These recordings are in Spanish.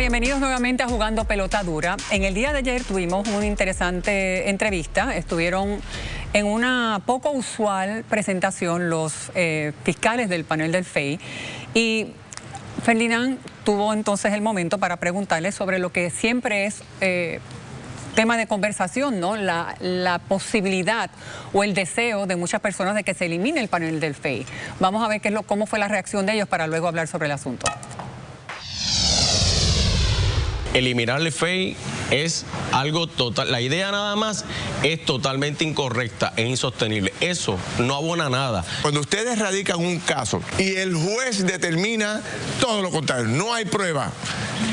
bienvenidos nuevamente a Jugando Pelota Dura. En el día de ayer tuvimos una interesante entrevista. Estuvieron en una poco usual presentación los fiscales del panel del FEI y Ferdinand tuvo entonces el momento para preguntarle sobre lo que siempre es tema de conversación, ¿no? La posibilidad o el deseo de muchas personas de que se elimine el panel del FEI. Vamos a ver cómo fue la reacción de ellos para luego hablar sobre el asunto. Eliminar el FEI es algo total, la idea nada más es totalmente incorrecta e insostenible. Eso no abona nada. Cuando ustedes radican un caso y el juez determina todo lo contrario, no hay prueba,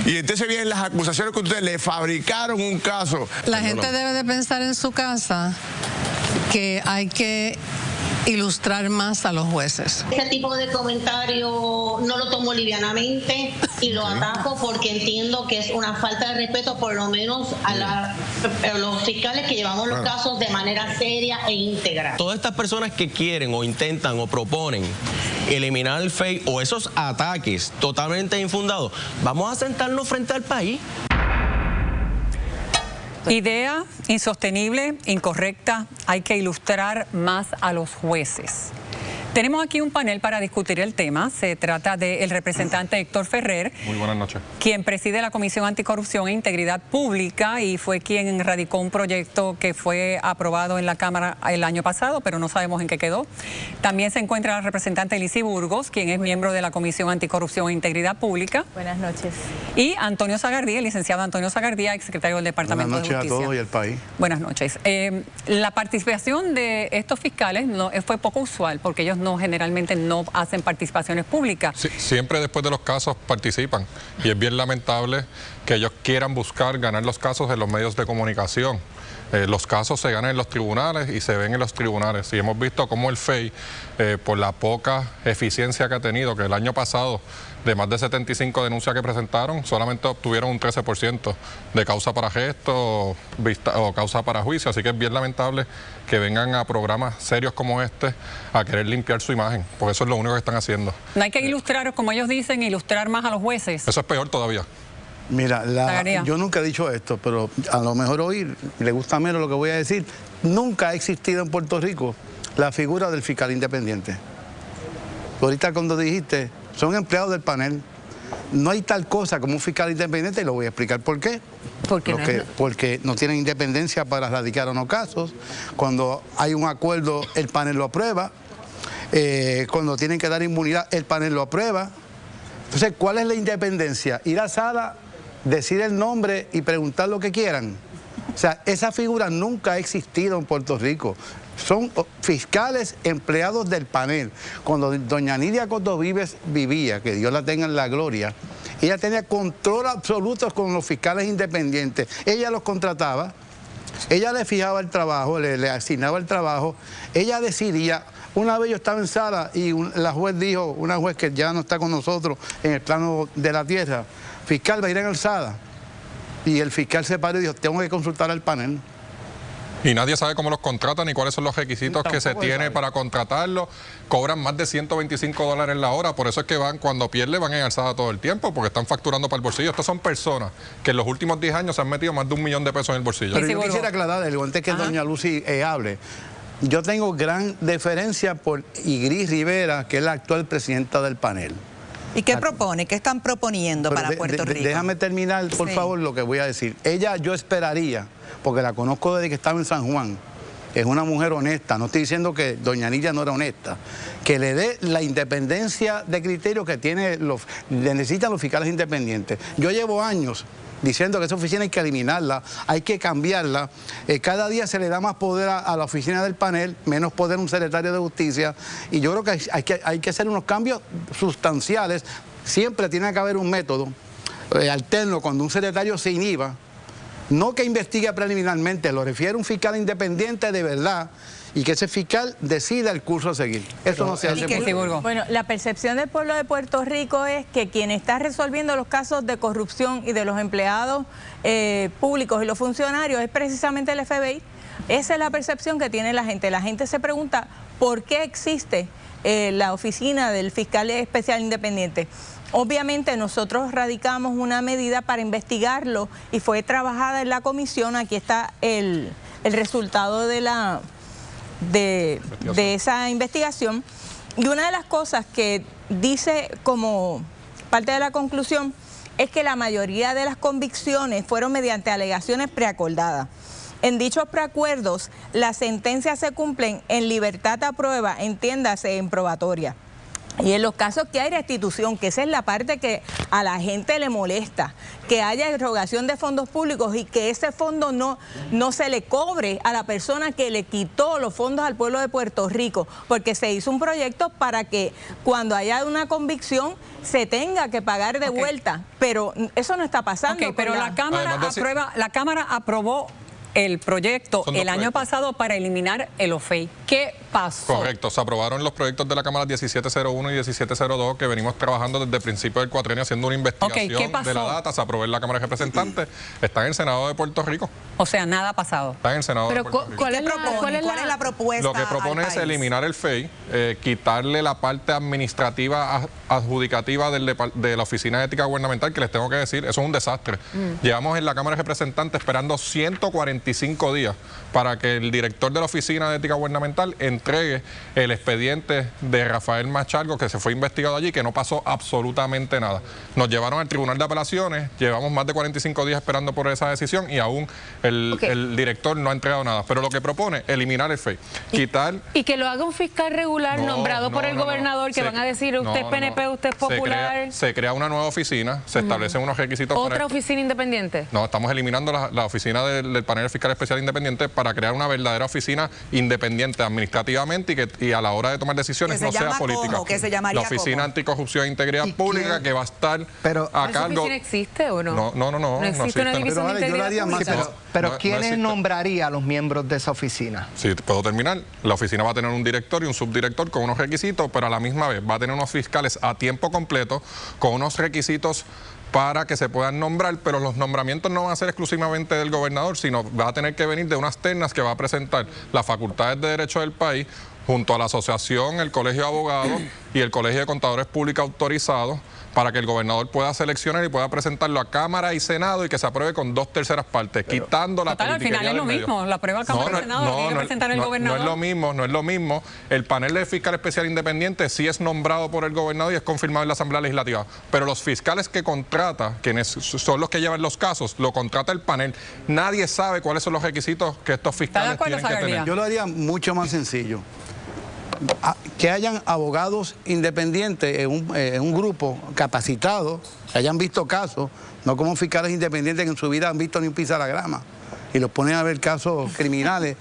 y entonces vienen las acusaciones que ustedes le fabricaron un caso. La gente debe de pensar en su casa que hay que ilustrar más a los jueces. Ese tipo de comentario no lo tomo livianamente y lo ataco porque entiendo que es una falta de respeto, por lo menos a los fiscales que llevamos los casos de manera seria e íntegra. Todas estas personas que quieren o intentan o proponen eliminar el FEI o esos ataques totalmente infundados, vamos a sentarnos frente al país. Idea insostenible, incorrecta, hay que ilustrar más a los jueces. Tenemos aquí un panel para discutir el tema. Se trata del representante Héctor Ferrer. Muy buenas noches. Quien preside la Comisión Anticorrupción e Integridad Pública y fue quien radicó un proyecto que fue aprobado en la Cámara el año pasado, pero no sabemos en qué quedó. También se encuentra la representante Lizy Burgos, quien es miembro de la Comisión Anticorrupción e Integridad Pública. Buenas noches. Y Antonio Zagardía, el licenciado Antonio Zagardía, exsecretario del Departamento de Justicia. Buenas noches a todos y al país. Buenas noches. La participación de estos fiscales fue poco usual porque ellos generalmente no hacen participaciones públicas. Sí, siempre después de los casos participan y es bien lamentable que ellos quieran buscar ganar los casos en los medios de comunicación. Los casos se ganan en los tribunales y se ven en los tribunales. Y hemos visto cómo el FEI, por la poca eficiencia que ha tenido, que el año pasado, de más de 75 denuncias que presentaron, solamente obtuvieron un 13% de causa para gesto o causa para juicio. Así que es bien lamentable que vengan a programas serios como este a querer limpiar su imagen, porque eso es lo único que están haciendo. No hay que ilustrar, como ellos dicen, ilustrar más a los jueces. Eso es peor todavía. Mira, yo nunca he dicho esto, pero a lo mejor hoy le gusta menos lo que voy a decir. Nunca ha existido en Puerto Rico la figura del fiscal independiente. Ahorita cuando dijiste, son empleados del panel, no hay tal cosa como un fiscal independiente y lo voy a explicar por qué. Porque no tienen independencia para radicar o no casos. Cuando hay un acuerdo, el panel lo aprueba. Cuando tienen que dar inmunidad, el panel lo aprueba. Entonces, ¿cuál es la independencia? Ir a sala, decir el nombre y preguntar lo que quieran. O sea, esa figura nunca ha existido en Puerto Rico. Son fiscales empleados del panel. Cuando doña Nidia Coto Vives vivía, que Dios la tenga en la gloria, ella tenía control absoluto con los fiscales independientes. Ella los contrataba, ella le fijaba el trabajo, le asignaba el trabajo, ella decidía. Una vez yo estaba en sala y la juez dijo, una juez que ya no está con nosotros en el plano de la tierra, fiscal, va a ir en alzada. Y el fiscal se paró y dijo, tengo que consultar al panel. Y nadie sabe cómo los contratan ni cuáles son los requisitos que se tiene para contratarlos. Cobran más de $125 la hora, por eso es que cuando pierden van en alzada todo el tiempo, porque están facturando para el bolsillo. Estas son personas que en los últimos 10 años se han metido más de $1 millón en el bolsillo. Pero yo quisiera aclarar, antes que doña Lucy hable, yo tengo gran deferencia por Igris Rivera, que es la actual presidenta del panel. ¿Y qué propone? ¿Qué están proponiendo para Puerto Rico? Déjame terminar, por favor, lo que voy a decir. Ella, yo esperaría, porque la conozco desde que estaba en San Juan, es una mujer honesta, no estoy diciendo que doña Nidia no era honesta, que le dé la independencia de criterio que necesitan los fiscales independientes. Yo llevo años diciendo que esa oficina hay que eliminarla, hay que cambiarla. Cada día se le da más poder a la oficina del panel, menos poder a un secretario de justicia, y yo creo que hay que hacer unos cambios sustanciales. Siempre tiene que haber un método alterno cuando un secretario se inhiba, no que investigue preliminarmente, lo refiere a un fiscal independiente de verdad, y que ese fiscal decida el curso a seguir. Eso no se hace. Bueno, la percepción del pueblo de Puerto Rico es que quien está resolviendo los casos de corrupción y de los empleados públicos y los funcionarios es precisamente el FBI. Esa es la percepción que tiene la gente. La gente se pregunta ¿por qué existe la oficina del fiscal especial independiente? Obviamente nosotros radicamos una medida para investigarlo y fue trabajada en la comisión. Aquí está el resultado de esa investigación. Y una de las cosas que dice como parte de la conclusión es que la mayoría de las convicciones fueron mediante alegaciones preacordadas. En dichos preacuerdos, las sentencias se cumplen en libertad a prueba, entiéndase, en probatoria. Y en los casos que hay restitución, que esa es la parte que a la gente le molesta, que haya erogación de fondos públicos y que ese fondo no se le cobre a la persona que le quitó los fondos al pueblo de Puerto Rico, porque se hizo un proyecto para que cuando haya una convicción se tenga que pagar de vuelta, pero eso no está pasando. Pero la Cámara aprobó el proyecto el año pasado para eliminar el OFEI. ¿Qué pasó? Correcto, se aprobaron los proyectos de la Cámara 1701 y 1702 que venimos trabajando desde el principio del cuatrienio haciendo una investigación de la data. Se aprobó en la Cámara de Representantes, está en el Senado de Puerto Rico. O sea, nada ha pasado. Está en el Senado de Puerto Rico. ¿Cuál es la propuesta? Lo que propone es eliminar el FEI, quitarle la parte administrativa adjudicativa de la Oficina de Ética Gubernamental, que les tengo que decir, eso es un desastre. Llevamos en la Cámara de Representantes esperando 145 días para que el director de la Oficina de Ética Gubernamental entregue el expediente de Rafael Machargo, que se fue investigado allí, que no pasó absolutamente nada. Nos llevaron al Tribunal de Apelaciones, llevamos más de 45 días esperando por esa decisión y aún el director no ha entregado nada. Pero lo que propone, eliminar el FEI, quitar... Y que lo haga un fiscal regular nombrado por el gobernador, que van a decir, usted es PNP, usted es popular. Se crea una nueva oficina, se establecen unos requisitos. ¿Otra oficina independiente? No, estamos eliminando la oficina del panel fiscal especial independiente para crear una verdadera oficina independiente administrativamente y a la hora de tomar decisiones no sea política. La Oficina Anticorrupción e Integridad Pública, que va a estar a cargo... ¿Esa oficina existe o no? No existe una división de integridad pública. Pero ¿quiénes nombraría a los miembros de esa oficina? Sí, puedo terminar. La oficina va a tener un director y un subdirector con unos requisitos, pero a la misma vez va a tener unos fiscales a tiempo completo con unos requisitos para que se puedan nombrar, pero los nombramientos no van a ser exclusivamente del gobernador, sino va a tener que venir de unas ternas que va a presentar las facultades de derecho del país junto a la asociación, el Colegio de Abogados y el Colegio de Contadores Públicos Autorizados, para que el gobernador pueda seleccionar y pueda presentarlo a Cámara y Senado y que se apruebe con 2/3 partes, quitando la politiquería al final es lo mismo, la prueba Cámara y Senado, lo tiene que presentar el gobernador. No es lo mismo. El panel de fiscal especial independiente sí es nombrado por el gobernador y es confirmado en la Asamblea Legislativa, pero los fiscales que contrata, quienes son los que llevan los casos, lo contrata el panel. Nadie sabe cuáles son los requisitos que estos fiscales tienen que tener. Yo lo haría mucho más sencillo. Que hayan abogados independientes en un grupo capacitado, que hayan visto casos, no como fiscales independientes que en su vida han visto ni un pisaragrama y los ponen a ver casos criminales.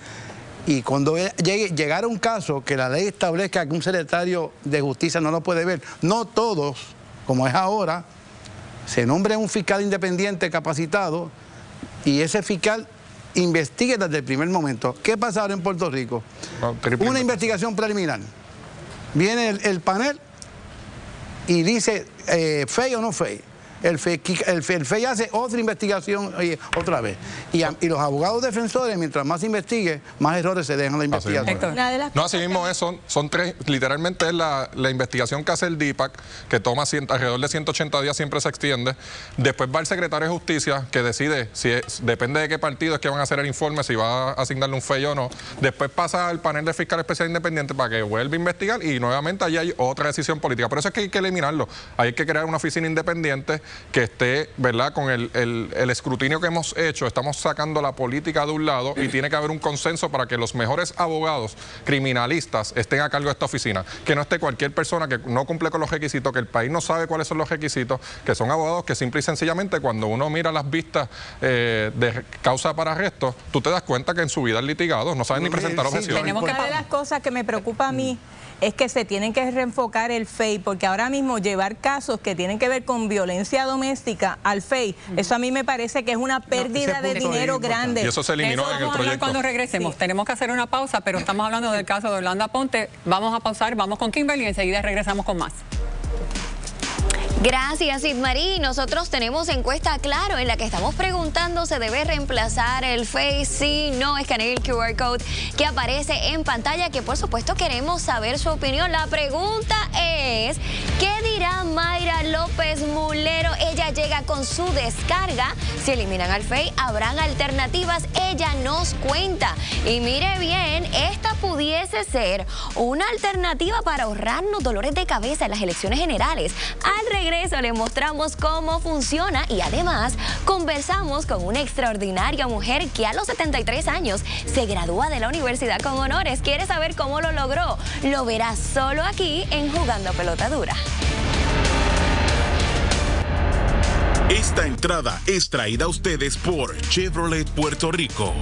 Y cuando llegara un caso que la ley establezca que un secretario de justicia no lo puede ver, no todos, como es ahora, se nombre un fiscal independiente capacitado y ese fiscal investigue desde el primer momento. ¿Qué pasa ahora en Puerto Rico? Una investigación preliminar. Viene el panel y dice FEI o no FEI. El FEI hace otra investigación otra vez. Y los abogados defensores, mientras más investigue, más errores se dejan en la investigación. No, así mismo es, son tres, literalmente es la investigación que hace el DIPAC, que toma alrededor de 180 días, siempre se extiende. Después va el secretario de Justicia, que decide, depende de qué partido es que van a hacer el informe, si va a asignarle un FEI o no. Después pasa al panel de fiscal especial independiente para que vuelva a investigar y nuevamente allí hay otra decisión política. Por eso es que hay que eliminarlo. Hay que crear una oficina independiente que esté, ¿verdad?, con el escrutinio que hemos hecho. Estamos sacando la política de un lado y tiene que haber un consenso para que los mejores abogados criminalistas estén a cargo de esta oficina. Que no esté cualquier persona que no cumple con los requisitos, que el país no sabe cuáles son los requisitos, que son abogados que simple y sencillamente cuando uno mira las vistas de causa para arresto, tú te das cuenta que en su vida han litigado, no saben ni presentar objeciones. Una de las cosas que me preocupa a mí es que se tienen que reenfocar el FEI, porque ahora mismo llevar casos que tienen que ver con violencia doméstica al FEI, eso a mí me parece que es una pérdida de dinero grande. Y eso se eliminó en el proyecto. Cuando regresemos, tenemos que hacer una pausa, pero estamos hablando del caso de Orlando Aponte. Vamos a pausar, vamos con Kimberly y enseguida regresamos con más. Gracias, Idmarí. Nosotros tenemos encuesta Claro en la que estamos preguntando: ¿se debe reemplazar el Face? Sí, no. Escanee el QR code que aparece en pantalla, que por supuesto queremos saber su opinión. La pregunta es: ¿qué dirá Mayra López Mulero? Ella llega con su descarga. Si eliminan al Face, ¿habrán alternativas? Ella nos cuenta. Y mire bien, esta pudiese ser una alternativa para ahorrarnos dolores de cabeza en las elecciones generales. Al regreso le mostramos cómo funciona y además conversamos con una extraordinaria mujer que a los 73 años se gradúa de la universidad con honores. ¿Quiere saber cómo lo logró? Lo verá solo aquí en Jugando Pelota Dura. Esta entrada es traída a ustedes por Chevrolet Puerto Rico.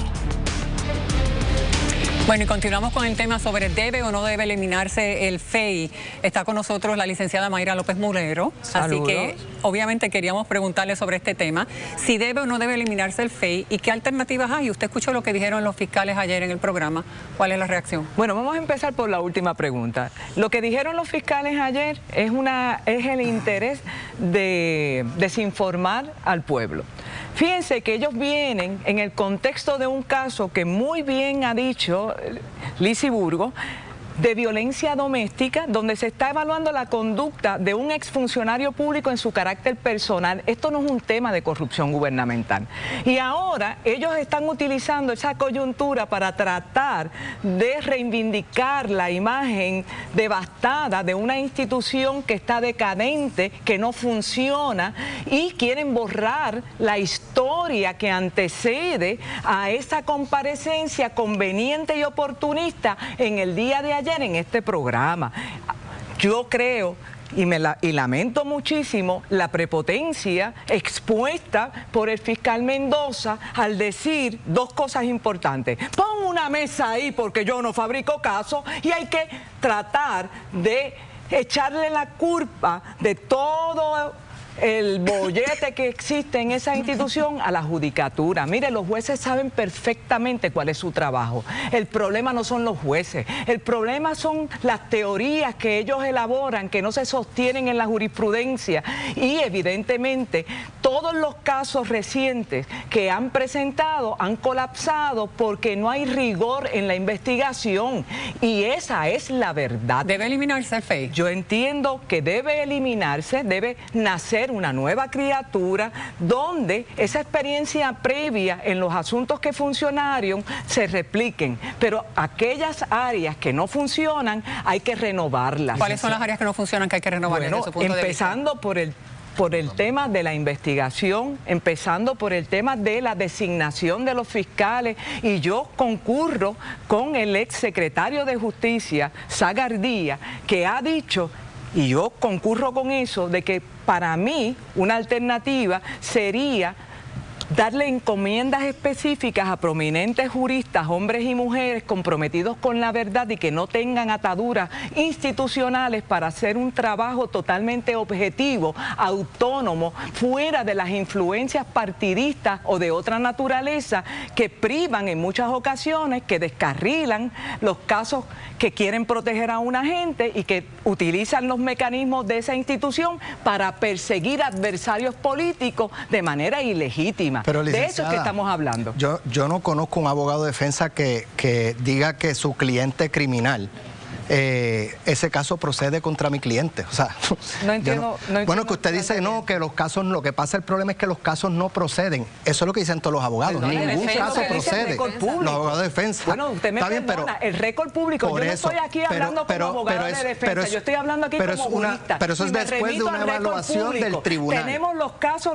Bueno, y continuamos con el tema sobre debe o no debe eliminarse el FEI. Está con nosotros la licenciada Mayra López Mulero. Saludos. Así que obviamente queríamos preguntarle sobre este tema, si debe o no debe eliminarse el FEI y qué alternativas hay. Usted escuchó lo que dijeron los fiscales ayer en el programa. ¿Cuál es la reacción? Bueno, vamos a empezar por la última pregunta. Lo que dijeron los fiscales ayer es el interés de desinformar al pueblo. Fíjense que ellos vienen en el contexto de un caso que muy bien ha dicho Lizy Burgos, de violencia doméstica, donde se está evaluando la conducta de un exfuncionario público en su carácter personal. Esto no es un tema de corrupción gubernamental. Y ahora ellos están utilizando esa coyuntura para tratar de reivindicar la imagen devastada de una institución que está decadente, que no funciona, y quieren borrar la historia que antecede a esa comparecencia conveniente y oportunista en el día de ayer en este programa. Yo creo y lamento muchísimo la prepotencia expuesta por el fiscal Mendoza al decir dos cosas importantes. Pon una mesa ahí porque yo no fabrico casos, y hay que tratar de echarle la culpa de todo el bollete que existe en esa institución a la judicatura. Mire, los jueces saben perfectamente cuál es su trabajo. El problema no son los jueces, el problema son las teorías que ellos elaboran, que no se sostienen en la jurisprudencia, y evidentemente todos los casos recientes que han presentado han colapsado porque no hay rigor en la investigación, y esa es la verdad. ¿Debe eliminarse el FEI? Yo entiendo que debe eliminarse, debe nacer una nueva criatura donde esa experiencia previa en los asuntos que funcionaron se repliquen, pero aquellas áreas que no funcionan hay que renovarlas. ¿Cuáles son las áreas que no funcionan que hay que renovar? Bueno, desde su punto empezando de vista? por el tema de la investigación, empezando por el tema de la designación de los fiscales, y yo concurro con el exsecretario de Justicia, Zagardía, que ha dicho, y yo concurro con eso, de que para mí una alternativa sería darle encomiendas específicas a prominentes juristas, hombres y mujeres comprometidos con la verdad y que no tengan ataduras institucionales para hacer un trabajo totalmente objetivo, autónomo, fuera de las influencias partidistas o de otra naturaleza que privan en muchas ocasiones, que descarrilan los casos que quieren proteger a una gente y que utilizan los mecanismos de esa institución para perseguir adversarios políticos de manera ilegítima. Pero, de eso es que estamos hablando. Yo no conozco un abogado de defensa que diga que su cliente criminal, ese caso procede contra mi cliente. O sea, no entiendo. Bueno, que usted dice no, que los casos, lo que pasa, el problema es que los casos no proceden. Eso es lo que dicen todos los abogados. Ningún caso procede. Los abogados de defensa. Bueno, usted me perdona, el récord público. Yo no estoy aquí hablando como abogado de defensa. Yo estoy hablando aquí como jurista. Pero eso es después de una evaluación del tribunal. Tenemos los casos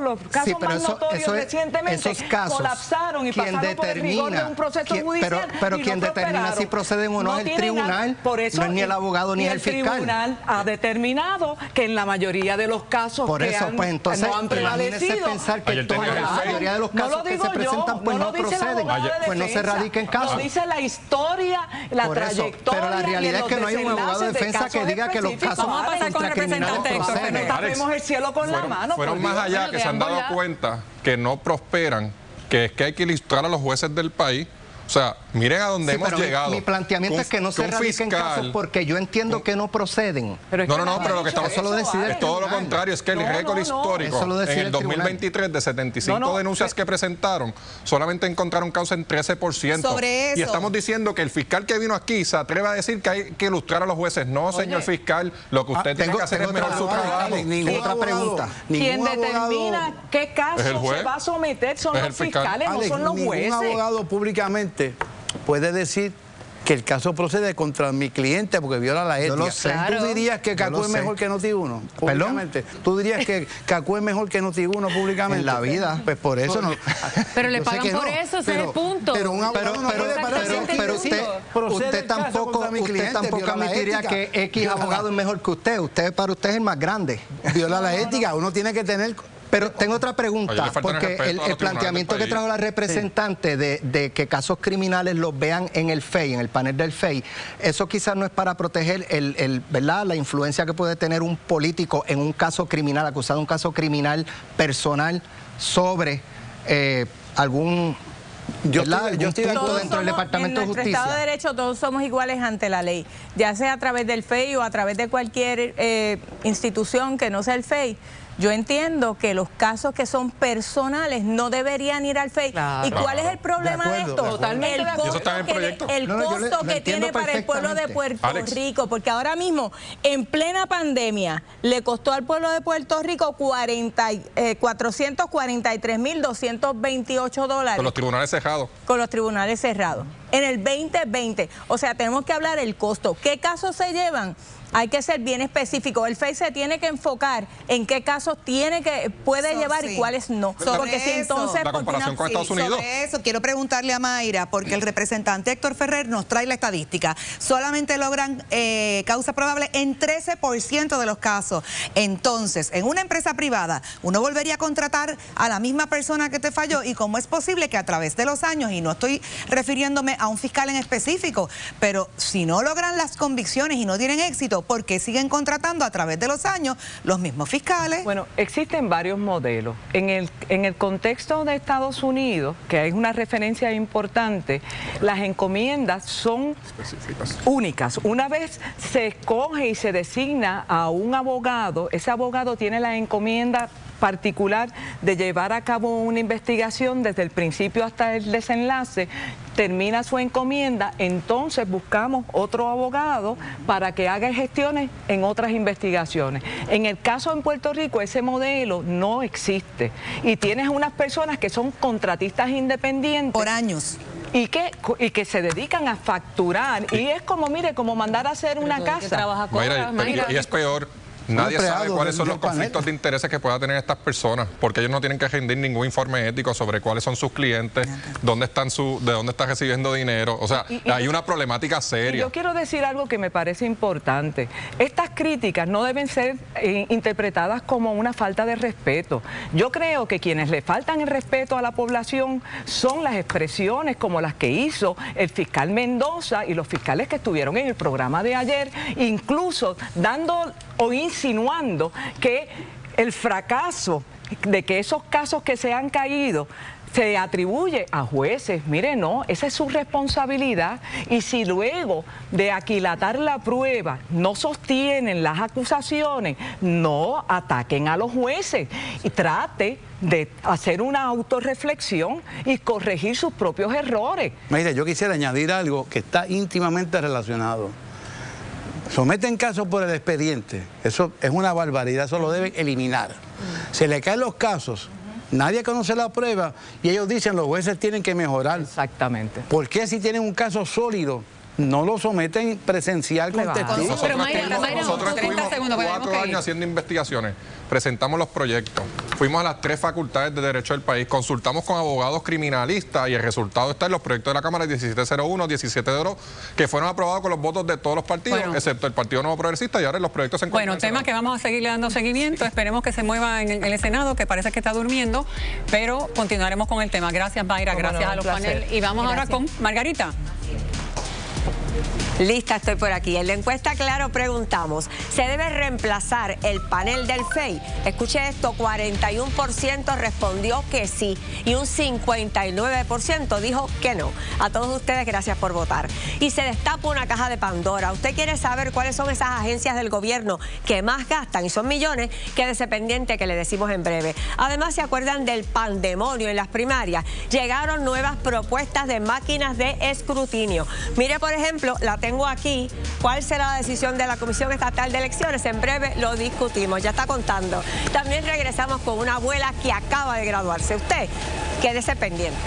más notorios recientemente colapsaron y pasaron por el rigor de un proceso judicial. Pero quien determina si proceden o no es el tribunal. Por eso, no es ni el abogado ni el fiscal. El tribunal ha determinado que en la mayoría de los casos por eso, pues entonces, no han prevalecido, pensar que en la mayoría de los casos que se presentan pues no proceden, pues no se radiquen casos. Lo dice la historia, la trayectoria. Pero la realidad es que no hay un abogado de defensa que diga que los casos contra criminales proceden. Tapemos el cielo con la mano. Fueron más allá, que se han dado cuenta que no prosperan, que es que hay que ilustrar a los jueces del país. O sea, miren a dónde hemos llegado. Mi planteamiento es que no se radiquen casos porque yo entiendo que no proceden. Pero lo que estamos... Eso lo decide es todo lo contrario, es que el récord histórico en el 2023 de 75 denuncias que presentaron, solamente encontraron causa en 13%. Sobre eso. Y estamos diciendo que el fiscal que vino aquí se atreve a decir que hay que ilustrar a los jueces. No, señor fiscal, lo que usted tiene que hacer es mejorar su trabajo. Otra pregunta. Quien determina qué caso se va a someter son los fiscales, no son los jueces. Ningún abogado públicamente puede decir que el caso procede contra mi cliente porque viola la ética. Yo lo sé. ¿Tú dirías que Cacú es mejor que Noti1 públicamente? ¿Tú dirías que Cacú es mejor que Noti1 públicamente? En la vida. Pues por eso no. Pero le pagan por eso, ese es el punto. Pero un abogado no puede pero usted tampoco admitiría que X abogado es mejor que usted. Para usted es el más grande. Viola la ética. Uno tiene que tener... Pero tengo otra pregunta, porque el planteamiento que trajo la representante de que casos criminales los vean en el FEI, en el panel del FEI, eso quizás no es para proteger ¿verdad? La influencia que puede tener un político en un caso criminal, acusado de un caso criminal personal sobre algún... Yo estoy dentro del Departamento de Justicia. En nuestro Estado de Derecho todos somos iguales ante la ley, ya sea a través del FEI o a través de cualquier institución que no sea el FEI. Yo entiendo que los casos que son personales no deberían ir al FEI. Claro. ¿Y cuál es el problema de esto? Totalmente. El costo que tiene para el pueblo de Puerto Rico, porque ahora mismo, en plena pandemia, le costó al pueblo de Puerto Rico $443.228. Con los tribunales cerrados. Con los tribunales cerrados. En el 2020. O sea, tenemos que hablar del costo. ¿Qué casos se llevan? Hay que ser bien específico. El FEI se tiene que enfocar en qué casos puede llevar y cuáles no. Porque si entonces... La comparación con Estados Unidos. Sobre eso quiero preguntarle a Mayra, porque el representante Héctor Ferrer nos trae la estadística. Solamente logran causa probable en 13% de los casos. Entonces, en una empresa privada, uno volvería a contratar a la misma persona que te falló. ¿Y cómo es posible que a través de los años, y no estoy refiriéndome a un fiscal en específico, pero si no logran las convicciones y no tienen éxito, ¿por qué siguen contratando a través de los años los mismos fiscales? Bueno, existen varios modelos. En el contexto de Estados Unidos, que es una referencia importante, las encomiendas son únicas. Una vez se escoge y se designa a un abogado, ese abogado tiene la encomienda particular de llevar a cabo una investigación desde el principio hasta el desenlace, termina su encomienda, entonces buscamos otro abogado para que haga gestiones en otras investigaciones. En el caso en Puerto Rico, ese modelo no existe y tienes unas personas que son contratistas independientes. Por años. Y que se dedican a facturar y es como, mire, como mandar a hacer una casa. Y es peor. Nadie sabe cuáles son los conflictos de intereses que pueda tener estas personas, porque ellos no tienen que rendir ningún informe ético sobre cuáles son sus clientes, de dónde están recibiendo dinero. O sea, hay una problemática seria. Yo quiero decir algo que me parece importante. Estas críticas no deben ser interpretadas como una falta de respeto. Yo creo que quienes le faltan el respeto a la población son las expresiones como las que hizo el fiscal Mendoza y los fiscales que estuvieron en el programa de ayer, incluso dando o insinuando que el fracaso de que esos casos que se han caído se atribuye a jueces. Mire, no, esa es su responsabilidad y si luego de aquilatar la prueba no sostienen las acusaciones, no ataquen a los jueces y trate de hacer una autorreflexión y corregir sus propios errores. Mira, yo quisiera añadir algo que está íntimamente relacionado. Someten casos por el expediente, eso es una barbaridad, eso lo deben eliminar. Se le caen los casos, nadie conoce la prueba y ellos dicen los jueces tienen que mejorar. Exactamente. ¿Por qué si tienen un caso sólido no lo someten presencial con testigos? Nosotros estuvimos 4 años haciendo investigaciones, presentamos los proyectos, fuimos a las 3 facultades de Derecho del país, consultamos con abogados criminalistas y el resultado está en los proyectos de la Cámara 1701, 1702, que fueron aprobados con los votos de todos los partidos, excepto el Partido Nuevo Progresista, y ahora los proyectos se encuentran. Bueno, tema que vamos a seguirle dando seguimiento, esperemos que se mueva en el Senado, que parece que está durmiendo, pero continuaremos con el tema. Gracias, Mayra, gracias a los paneles. Y vamos ahora con Margarita. Lista, estoy por aquí. En la encuesta Claro preguntamos, ¿se debe reemplazar el panel del FEI? Escuche esto, 41% respondió que sí y un 59% dijo que no. A todos ustedes, gracias por votar. Y se destapa una caja de Pandora. ¿Usted quiere saber cuáles son esas agencias del gobierno que más gastan? Y son millones. Quédese pendiente que le decimos en breve. Además, ¿se acuerdan del pandemonio en las primarias? Llegaron nuevas propuestas de máquinas de escrutinio. Mire, por ejemplo, la tengo aquí. ¿Cuál será la decisión de la Comisión Estatal de Elecciones? En breve lo discutimos, ya está contando. También regresamos con una abuela que acaba de graduarse. Usted, quédese pendiente.